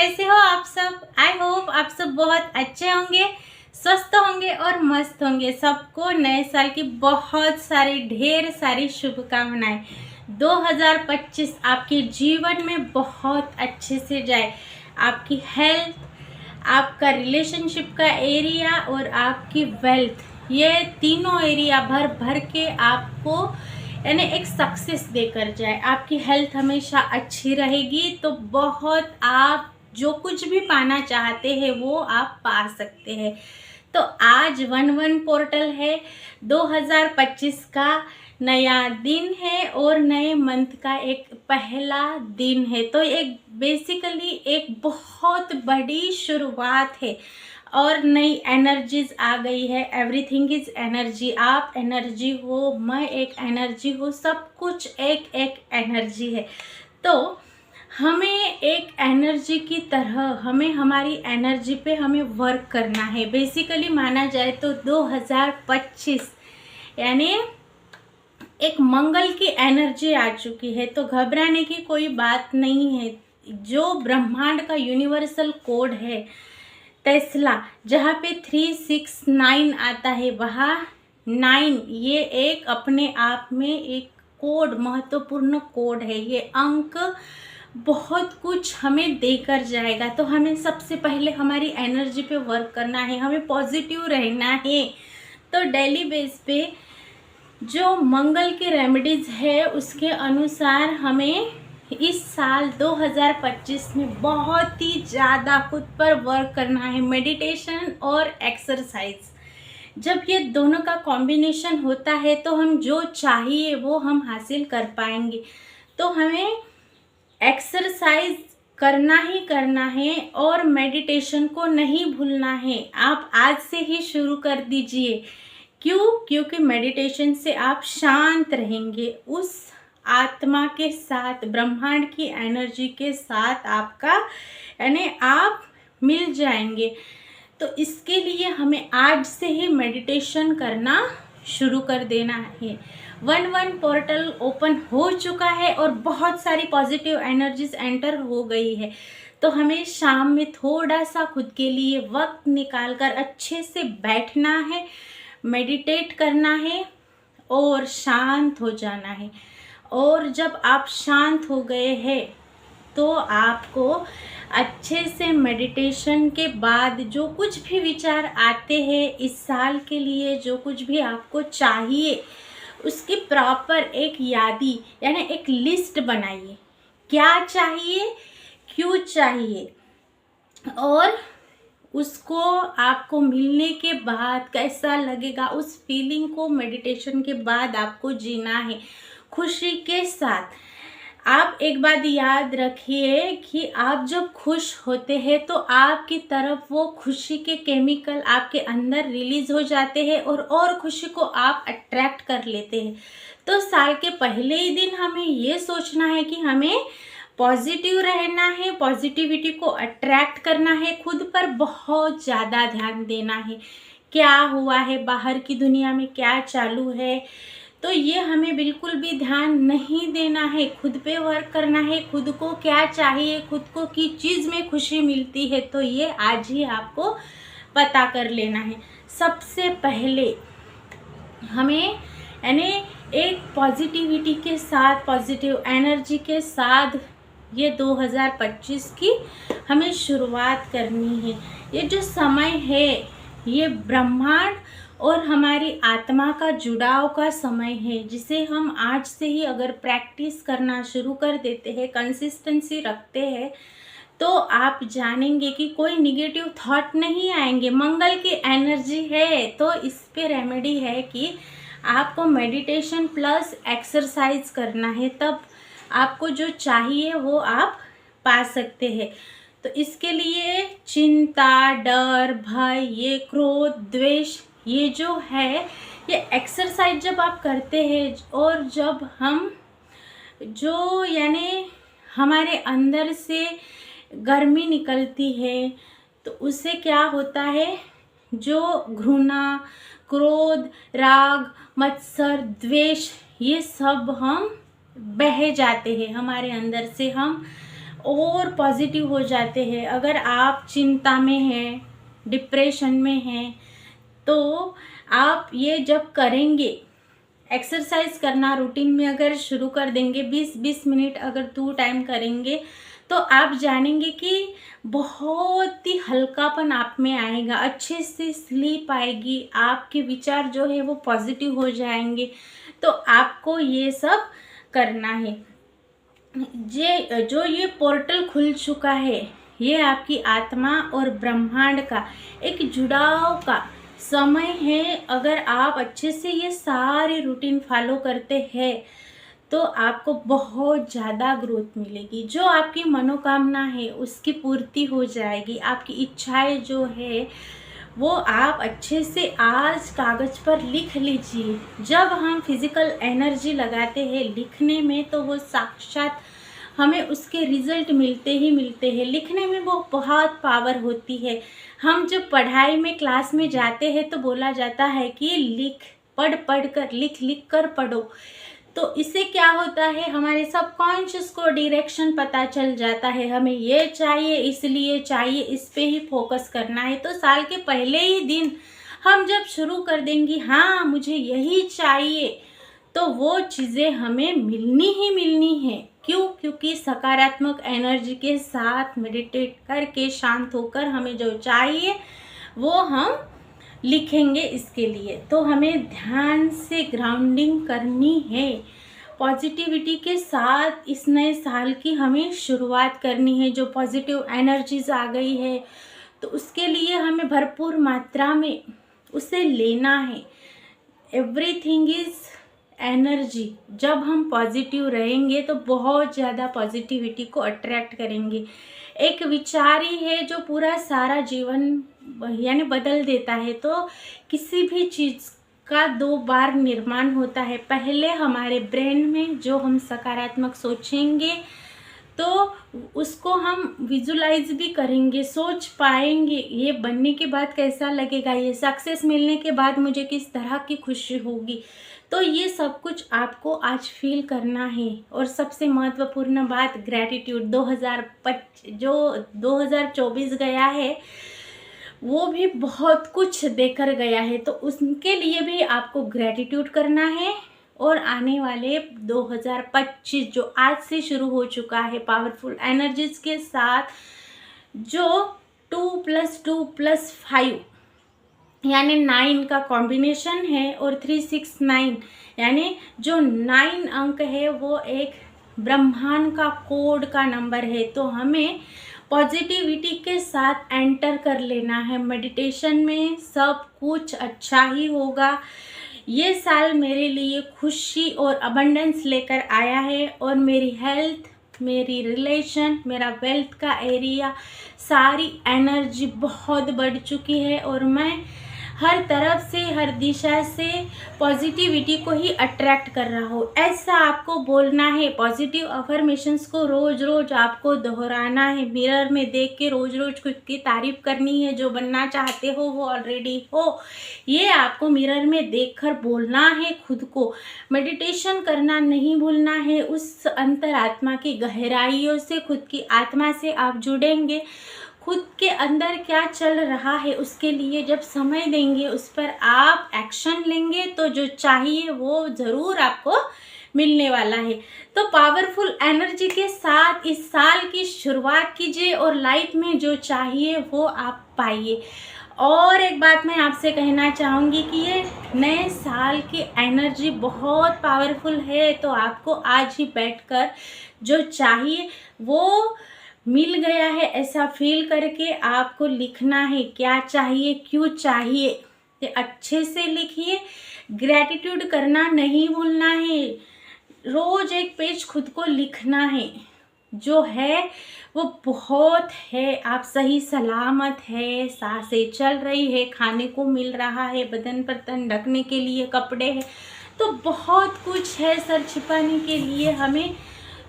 कैसे हो आप सब। आई होप आप सब बहुत अच्छे होंगे, स्वस्थ होंगे और मस्त होंगे। सबको नए साल की बहुत सारी ढेर सारी शुभकामनाएं। 2025 आपके जीवन में बहुत अच्छे से जाए। आपकी हेल्थ, आपका रिलेशनशिप का एरिया और आपकी वेल्थ, ये तीनों एरिया भर भर के आपको यानी एक सक्सेस देकर जाए। आपकी हेल्थ हमेशा अच्छी रहेगी तो बहुत आप जो कुछ भी पाना चाहते हैं वो आप पा सकते हैं। तो आज 11 पोर्टल है, 2025 का नया दिन है और नए मंथ का एक पहला दिन है। तो एक बेसिकली एक बहुत बड़ी शुरुआत है और नई एनर्जीज आ गई है। Everything is energy. आप एनर्जी हो, मैं एक एनर्जी हूँ, सब कुछ एक एक एनर्जी है। तो हमें एक एनर्जी की तरह हमें हमारी एनर्जी पे हमें वर्क करना है। बेसिकली माना जाए तो 2025 यानी एक मंगल की एनर्जी आ चुकी है। तो घबराने की कोई बात नहीं है। जो ब्रह्मांड का यूनिवर्सल कोड है टेस्ला, जहाँ पे 369 आता है, वहाँ 9 ये एक अपने आप में एक कोड, महत्वपूर्ण कोड है। ये अंक बहुत कुछ हमें देकर जाएगा। तो हमें सबसे पहले हमारी एनर्जी पे वर्क करना है, हमें पॉजिटिव रहना है। तो डेली बेस पे जो मंगल की रेमेडीज है उसके अनुसार हमें इस साल 2025 में बहुत ही ज़्यादा खुद पर वर्क करना है। मेडिटेशन और एक्सरसाइज, जब ये दोनों का कॉम्बिनेशन होता है तो हम जो चाहिए वो हम हासिल कर पाएंगे। तो हमें एक्सरसाइज करना ही करना है और मेडिटेशन को नहीं भूलना है। आप आज से ही शुरू कर दीजिए। क्यों? क्योंकि मेडिटेशन से आप शांत रहेंगे, उस आत्मा के साथ, ब्रह्मांड की एनर्जी के साथ आपका यानी आप मिल जाएंगे। तो इसके लिए हमें आज से ही मेडिटेशन करना शुरू कर देना है। 11 पोर्टल ओपन हो चुका है और बहुत सारी पॉजिटिव एनर्जीज एंटर हो गई है। तो हमें शाम में थोड़ा सा खुद के लिए वक्त निकालकर अच्छे से बैठना है, मेडिटेट करना है और शांत हो जाना है। और जब आप शांत हो गए हैं तो आपको अच्छे से मेडिटेशन के बाद जो कुछ भी विचार आते हैं इस साल के लिए, जो कुछ भी आपको चाहिए, उसकी प्रॉपर एक यादी यानी एक लिस्ट बनाइए। क्या चाहिए, क्यों चाहिए और उसको आपको मिलने के बाद कैसा लगेगा, उस फीलिंग को मेडिटेशन के बाद आपको जीना है खुशी के साथ। आप एक बात याद रखिए कि आप जब खुश होते हैं तो आपकी तरफ वो खुशी के केमिकल आपके अंदर रिलीज हो जाते हैं और खुशी को आप अट्रैक्ट कर लेते हैं। तो साल के पहले ही दिन हमें ये सोचना है कि हमें पॉजिटिव रहना है, पॉजिटिविटी को अट्रैक्ट करना है, खुद पर बहुत ज़्यादा ध्यान देना है। क्या हुआ है, बाहर की दुनिया में क्या चालू है, तो ये हमें बिल्कुल भी ध्यान नहीं देना है। खुद पे वर्क करना है, खुद को क्या चाहिए, खुद को किस चीज़ में खुशी मिलती है, तो ये आज ही आपको पता कर लेना है। सबसे पहले हमें यानी एक पॉजिटिविटी के साथ, पॉजिटिव एनर्जी के साथ ये 2025 की हमें शुरुआत करनी है। ये जो समय है ये ब्रह्मांड और हमारी आत्मा का जुड़ाव का समय है, जिसे हम आज से ही अगर प्रैक्टिस करना शुरू कर देते हैं, कंसिस्टेंसी रखते हैं, तो आप जानेंगे कि कोई निगेटिव थॉट नहीं आएंगे। मंगल की एनर्जी है तो इस पे रेमेडी है कि आपको मेडिटेशन प्लस एक्सरसाइज करना है, तब आपको जो चाहिए वो आप पा सकते हैं। तो इसके लिए चिंता, डर, भय, ये क्रोध, द्वेष, ये जो है, ये एक्सरसाइज जब आप करते हैं और जब हम जो यानी हमारे अंदर से गर्मी निकलती है तो उससे क्या होता है, जो घृणा, क्रोध, राग, मत्सर, द्वेष, ये सब हम बह जाते हैं हमारे अंदर से, हम और पॉजिटिव हो जाते हैं। अगर आप चिंता में हैं, डिप्रेशन में हैं, तो आप ये जब करेंगे, एक्सरसाइज करना रूटीन में अगर शुरू कर देंगे, 20-20 मिनट अगर 2 टाइम करेंगे, तो आप जानेंगे कि बहुत ही हल्कापन आप में आएगा, अच्छे से स्लीप आएगी, आपके विचार जो है वो पॉजिटिव हो जाएंगे। तो आपको ये सब करना है। ये पोर्टल खुल चुका है, ये आपकी आत्मा और ब्रह्मांड का एक जुड़ाव का समय है। अगर आप अच्छे से ये सारे रूटीन फॉलो करते हैं तो आपको बहुत ज़्यादा ग्रोथ मिलेगी। जो आपकी मनोकामना है उसकी पूर्ति हो जाएगी। आपकी इच्छाएं जो है वो आप अच्छे से आज कागज़ पर लिख लीजिए। जब हम फिज़िकल एनर्जी लगाते हैं लिखने में, तो वो साक्षात हमें उसके रिज़ल्ट मिलते ही मिलते हैं। लिखने में वो बहुत पावर होती है। हम जब पढ़ाई में क्लास में जाते हैं तो बोला जाता है कि पढ़ कर लिख कर पढ़ो। तो इससे क्या होता है, हमारे सबकॉन्शियस को डायरेक्शन पता चल जाता है। हमें ये चाहिए, इसलिए चाहिए, इस पे ही फोकस करना है। तो साल के पहले ही दिन हम जब शुरू कर देंगे हाँ मुझे यही चाहिए, तो वो चीज़ें हमें मिलनी ही मिलनी है। क्यों? क्योंकि सकारात्मक एनर्जी के साथ मेडिटेट करके शांत होकर हमें जो चाहिए वो हम लिखेंगे। इसके लिए तो हमें ध्यान से ग्राउंडिंग करनी है। पॉजिटिविटी के साथ इस नए साल की हमें शुरुआत करनी है। जो पॉजिटिव एनर्जीज आ गई है तो उसके लिए हमें भरपूर मात्रा में उसे लेना है। Everything is energy. जब हम पॉजिटिव रहेंगे तो बहुत ज़्यादा पॉजिटिविटी को अट्रैक्ट करेंगे। एक विचार ही है जो पूरा सारा जीवन यानी बदल देता है। तो किसी भी चीज़ का 2 बार निर्माण होता है। पहले हमारे ब्रेन में जो हम सकारात्मक सोचेंगे तो उसको हम विजुलाइज भी करेंगे, सोच पाएंगे ये बनने के बाद कैसा लगेगा, ये सक्सेस मिलने के बाद मुझे किस तरह की खुशी होगी। तो ये सब कुछ आपको आज फील करना है। और सबसे महत्वपूर्ण बात ग्रैटिट्यूड। 2024 गया है वो भी बहुत कुछ देकर गया है, तो उसके लिए भी आपको ग्रैटिट्यूड करना है। और आने वाले 2025 जो आज से शुरू हो चुका है पावरफुल एनर्जीज के साथ, जो 2+2+5 यानी 9 का कॉम्बिनेशन है और 369 यानी जो 9 अंक है वो एक ब्रह्मांड का कोड का नंबर है। तो हमें पॉजिटिविटी के साथ एंटर कर लेना है। मेडिटेशन में सब कुछ अच्छा ही होगा। ये साल मेरे लिए खुशी और अबंडेंस लेकर आया है और मेरी हेल्थ, मेरी रिलेशन, मेरा वेल्थ का एरिया, सारी एनर्जी बहुत बढ़ चुकी है और मैं हर तरफ से, हर दिशा से पॉजिटिविटी को ही अट्रैक्ट कर रहा हूँ। ऐसा आपको बोलना है। पॉजिटिव अफर्मेशंस को रोज़ रोज़ आपको दोहराना है। मिरर में देख के रोज़ रोज़ खुद की तारीफ करनी है। जो बनना चाहते हो वो ऑलरेडी हो, ये आपको मिरर में देखकर बोलना है खुद को। मेडिटेशन करना नहीं भूलना है। उस अंतरात्मा की गहराइयों से, खुद की आत्मा से आप जुड़ेंगे। खुद के अंदर क्या चल रहा है उसके लिए जब समय देंगे, उस पर आप एक्शन लेंगे, तो जो चाहिए वो ज़रूर आपको मिलने वाला है। तो पावरफुल एनर्जी के साथ इस साल की शुरुआत कीजिए और लाइफ में जो चाहिए वो आप पाइए। और एक बात मैं आपसे कहना चाहूँगी कि ये नए साल की एनर्जी बहुत पावरफुल है। तो आपको आज ही बैठकर जो चाहिए वो मिल गया है ऐसा फील करके आपको लिखना है। क्या चाहिए, क्यों चाहिए, ये अच्छे से लिखिए। ग्रैटिट्यूड करना नहीं भूलना है। रोज़ एक पेज खुद को लिखना है। जो है वो बहुत है। आप सही सलामत है, सांसें चल रही है, खाने को मिल रहा है, बदन पर तन ढकने के लिए कपड़े हैं, तो बहुत कुछ है सर छिपाने के लिए हमें।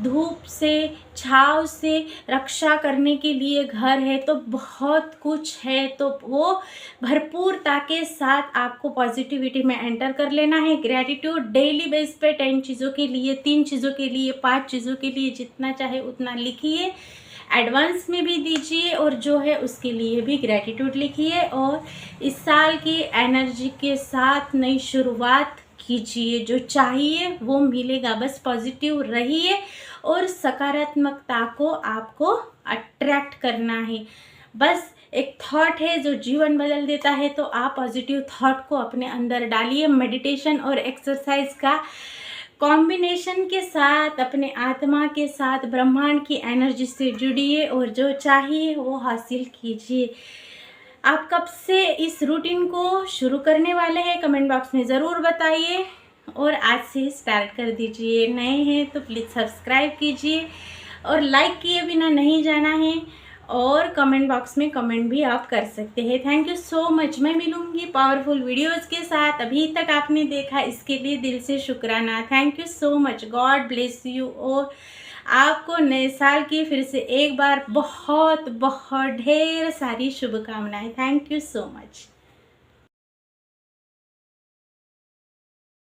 धूप से, छाँव से रक्षा करने के लिए घर है, तो बहुत कुछ है। तो वो भरपूरता के साथ आपको पॉजिटिविटी में एंटर कर लेना है। ग्रैटिट्यूड डेली बेस पे 10 चीज़ों के लिए, 3 चीज़ों के लिए, 5 चीज़ों के लिए, जितना चाहे उतना लिखिए। एडवांस में भी दीजिए और जो है उसके लिए भी ग्रैटिट्यूड लिखिए। और इस साल की एनर्जी के साथ नई शुरुआत कीजिए, जो चाहिए वो मिलेगा। बस पॉजिटिव रहिए और सकारात्मकता को आपको अट्रैक्ट करना है। बस एक थॉट है जो जीवन बदल देता है, तो आप पॉजिटिव थॉट को अपने अंदर डालिए। मेडिटेशन और एक्सरसाइज का कॉम्बिनेशन के साथ अपने आत्मा के साथ ब्रह्मांड की एनर्जी से जुड़िए और जो चाहिए वो हासिल कीजिए। आप कब से इस रूटीन को शुरू करने वाले हैं, कमेंट बॉक्स में ज़रूर बताइए और आज से स्टार्ट कर दीजिए। नए हैं तो प्लीज़ सब्सक्राइब कीजिए और लाइक किए बिना नहीं जाना है। और कमेंट बॉक्स में कमेंट भी आप कर सकते हैं। Thank you so much. मैं मिलूँगी पावरफुल वीडियोज़ के साथ। अभी तक आपने देखा इसके लिए दिल से शुक्राना। Thank you so much. God bless you. और आपको नए साल की फिर से एक बार बहुत बहुत ढेर सारी शुभकामनाएं। Thank you so much.